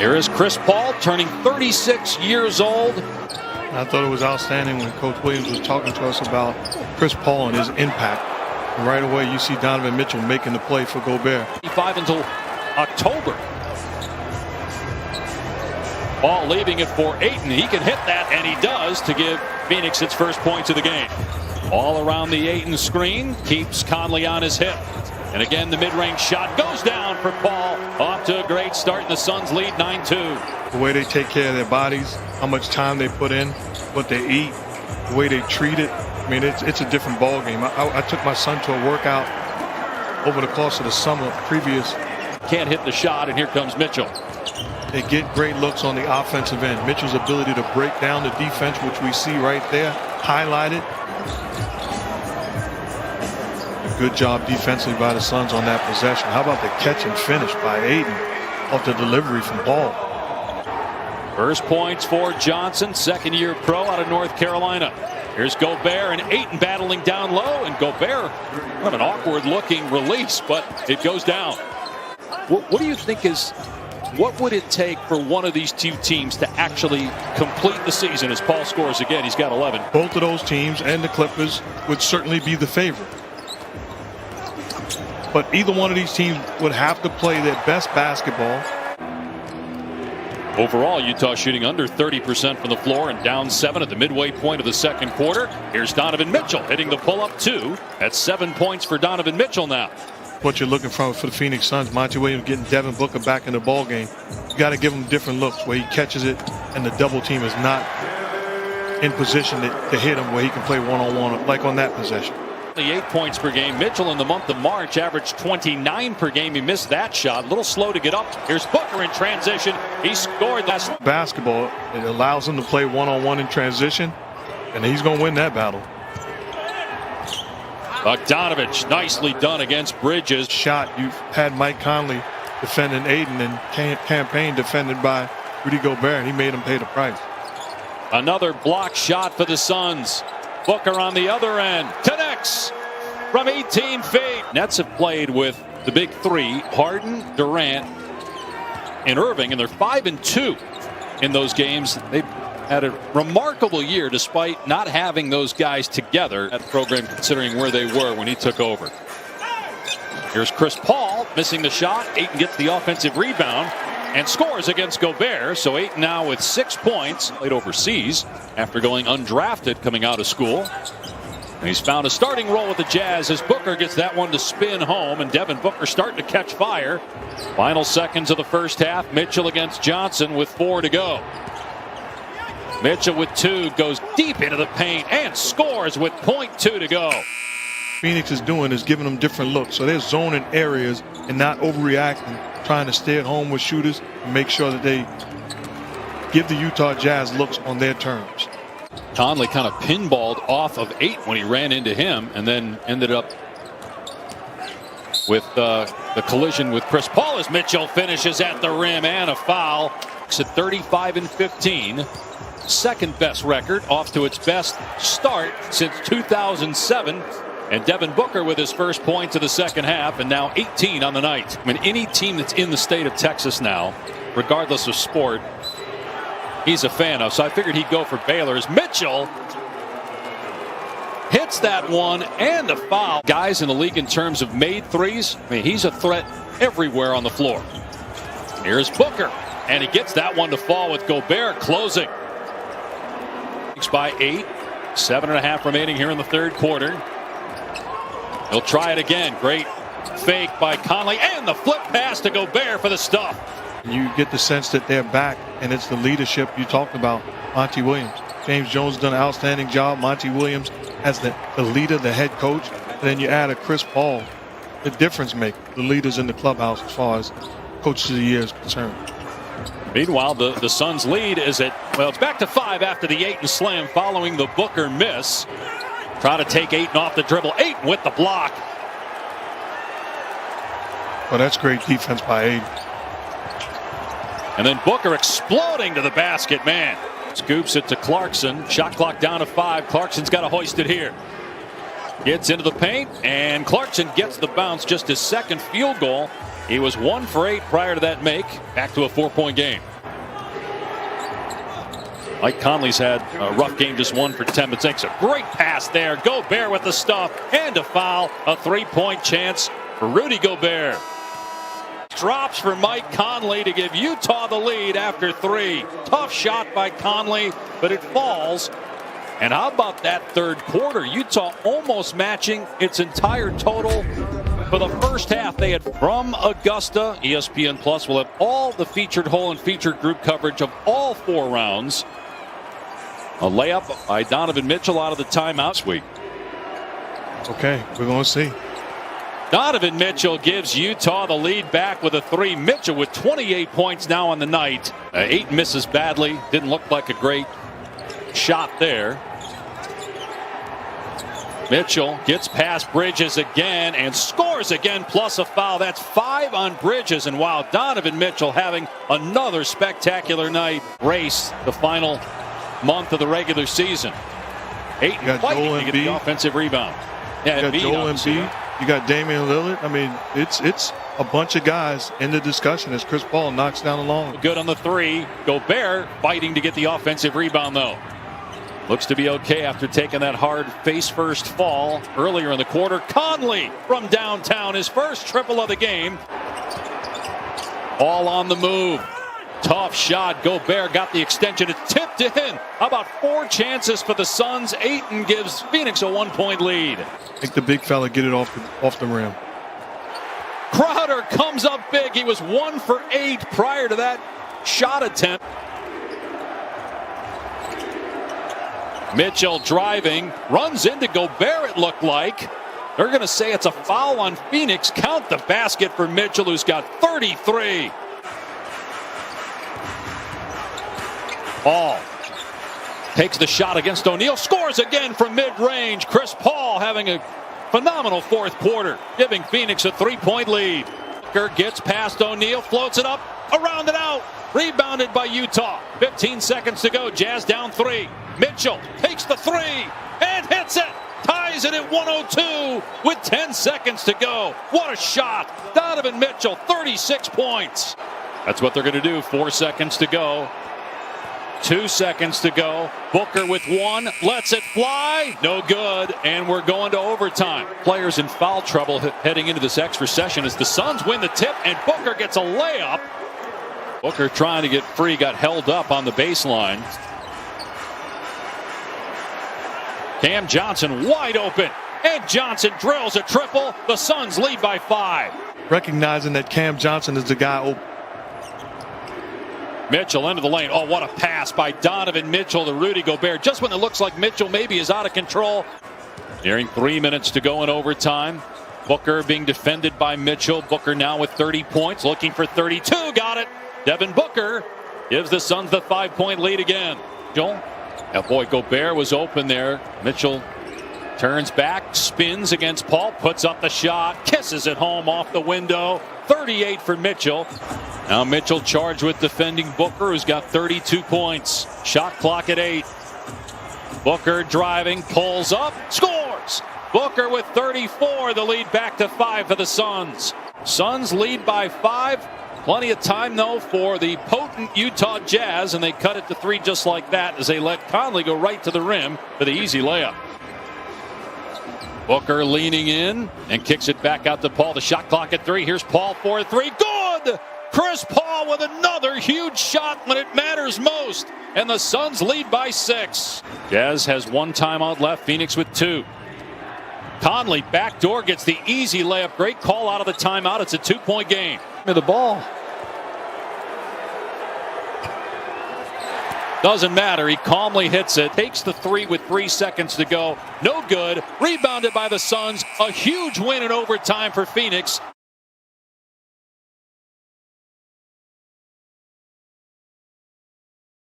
Here is Chris Paul, turning 36 years old. I thought it was outstanding when Coach Williams was talking to us about Chris Paul and his impact. And right away, you see Donovan Mitchell making the play for Gobert. 5 until October. Ball leaving it for Ayton. He can hit that, and he does, to give Phoenix its first points of the game. All around the Ayton screen, keeps Conley on his hip. And again, the mid-range shot goes down for Paul. Off to a great start, and the Suns lead 9-2. The way they take care of their bodies, how much time they put in, what they eat, the way they treat it. I mean, it's a different ball game. I took my son to a workout over the course of the summer previous. Can't hit the shot, and here comes Mitchell. They get great looks on the offensive end. Mitchell's ability to break down the defense, which we see right there, highlighted. Good job defensively by the Suns on that possession. How about the catch and finish by Ayton off the delivery from Paul? First points for Johnson, second-year pro out of North Carolina. Here's Gobert and Ayton battling down low, and Gobert, kind of an awkward-looking release, but it goes down. What do you think is, what would it take for one of these two teams to actually complete the season as Paul scores again? He's got 11. Both of those teams and the Clippers would certainly be the favorite. But either one of these teams would have to play their best basketball. Overall, Utah shooting under 30% from the floor and down 7 at the midway point of the second quarter. Here's Donovan Mitchell hitting the pull-up 2. That's 7 points for Donovan Mitchell now. What you're looking for the Phoenix Suns, Monty Williams getting Devin Booker back in the ball game. You got to give him different looks where he catches it and the double team is not in position to hit him, where he can play one-on-one like on that possession. 8 points per game. Mitchell in the month of March averaged 29 per game. He missed that shot. A little slow to get up. Here's Booker in transition. He scored last. Basketball, it allows him to play one-on-one in transition, and he's going to win that battle. Bogdanovich, nicely done against Bridges. Shot, you've had Mike Conley defending Ayton and Campaign defended by Rudy Gobert, and he made him pay the price. Another block shot for the Suns. Booker on the other end connects from 18 feet. Nets have played with the big three, Harden, Durant, and Irving, and they're 5-2 in those games. They've had a remarkable year despite not having those guys together at the program, considering where they were when he took over. Here's Chris Paul missing the shot. Ayton gets the offensive rebound and scores against Gobert. So Ayton now with 6 points. Played overseas after going undrafted coming out of school. And he's found a starting role with the Jazz as Booker gets that one to spin home. And Devin Booker starting to catch fire. Final seconds of the first half. Mitchell against Johnson with 4 to go. Mitchell with 2 goes deep into the paint and scores with .2 to go. Phoenix is doing is giving them different looks. So they're zoning areas and not overreacting, trying to stay at home with shooters and make sure that they give the Utah Jazz looks on their terms. Conley kind of pinballed off of 8 when he ran into him, and then ended up with the collision with Chris Paul as Mitchell finishes at the rim, and a foul. It's at 35-15. Second best record, off to its best start since 2007. And Devin Booker with his first points of the second half, and now 18 on the night. I mean, any team that's in the state of Texas now, regardless of sport, he's a fan of. So I figured he'd go for Baylor. As Mitchell hits that one and a foul. Guys in the league in terms of made threes, I mean, he's a threat everywhere on the floor. Here's Booker, and he gets that one to fall with Gobert closing. By 8, 7.5 remaining here in the third quarter. He'll try it again. Great fake by Conley, and the flip pass to Gobert for the stuff. You get the sense that they're back, and it's the leadership you talked about. Monty Williams, James Jones done an outstanding job. Monty Williams as the leader, the head coach. And then you add a Chris Paul, the difference maker, the leaders in the clubhouse as far as coaches of the year is concerned. Meanwhile, the Suns lead is it's back to 5 after the Ayton slam following the Booker miss. Trying to take Ayton off the dribble. Ayton with the block. Well, that's great defense by Ayton. And then Booker exploding to the basket, man. Scoops it to Clarkson. Shot clock down to 5. Clarkson's got to hoist it here. Gets into the paint, and Clarkson gets the bounce, just his second field goal. He was 1 for 8 prior to that make. Back to a 4-point game. Mike Conley's had a rough game, just 1 for 10, but takes a great pass there. Gobert with the stuff and a foul. A 3-point chance for Rudy Gobert. Drops for Mike Conley to give Utah the lead after 3. Tough shot by Conley, but it falls. And how about that third quarter? Utah almost matching its entire total for the first half. They had from Augusta. ESPN Plus will have all the featured whole and featured group coverage of all 4 rounds. A layup by Donovan Mitchell out of the timeout. Sweet. Okay, we're going to see. Donovan Mitchell gives Utah the lead back with a 3. Mitchell with 28 points now on the night. 8 misses badly. Didn't look like a great shot there. Mitchell gets past Bridges again and scores again, plus a foul. That's 5 on Bridges. And wow, Donovan Mitchell having another spectacular night. Race the final month of the regular season. Ayton fighting to get the offensive rebound. Yeah, you got Joel Embiid. You got Damian Lillard. I mean, it's a bunch of guys in the discussion as Chris Paul knocks down the long. Good on the 3. Gobert fighting to get the offensive rebound, though. Looks to be okay after taking that hard face-first fall earlier in the quarter. Conley from downtown, his first triple of the game. All on the move. Tough shot. Gobert got the extension. It's tipped in. How about 4 chances for the Suns? Ayton gives Phoenix a 1-point lead. I think the big fella get it off the rim. Crowder comes up big. He was 1 for 8 prior to that shot attempt. Mitchell driving, runs into Gobert, it looked like. They're going to say it's a foul on Phoenix. Count the basket for Mitchell, who's got 33. Paul takes the shot against O'Neal, scores again from mid-range. Chris Paul having a phenomenal fourth quarter, giving Phoenix a 3-point lead. Booker gets past O'Neal, floats it up, around and out. Rebounded by Utah. 15 seconds to go. Jazz down 3. Mitchell takes the 3 and hits it. Ties it at 102 with 10 seconds to go. What a shot. Donovan Mitchell, 36 points. That's what they're going to do. 4 seconds to go. 2 seconds to go. Booker with 1. Lets it fly. No good. And we're going to overtime. Players in foul trouble heading into this extra session as the Suns win the tip and Booker gets a layup. Booker trying to get free, got held up on the baseline. Cam Johnson wide open, and Johnson drills a triple. The Suns lead by 5. Recognizing that Cam Johnson is the guy open. Mitchell into the lane. Oh, what a pass by Donovan Mitchell to Rudy Gobert. Just when it looks like Mitchell maybe is out of control. Nearing 3 minutes to go in overtime. Booker being defended by Mitchell. Booker now with 30 points, looking for 32. Got it. Devin Booker gives the Suns the 5-point lead again. Joel? Yeah, boy, Gobert was open there. Mitchell turns back, spins against Paul, puts up the shot, kisses it home off the window. 38 for Mitchell. Now Mitchell charged with defending Booker, who's got 32 points. Shot clock at 8. Booker driving, pulls up, scores. Booker with 34, the lead back to 5 for the Suns. Suns lead by 5. Plenty of time, though, for the potent Utah Jazz, and they cut it to 3 just like that as they let Conley go right to the rim for the easy layup. Booker leaning in and kicks it back out to Paul. The shot clock at 3. Here's Paul for 3. Good! Chris Paul with another huge shot when it matters most. And the Suns lead by 6. Jazz has 1 timeout left. Phoenix with 2. Conley backdoor gets the easy layup. Great call out of the timeout. It's a 2-point game. The ball. Doesn't matter. He calmly hits it. Takes the 3 with 3 seconds to go. No good. Rebounded by the Suns. A huge win in overtime for Phoenix.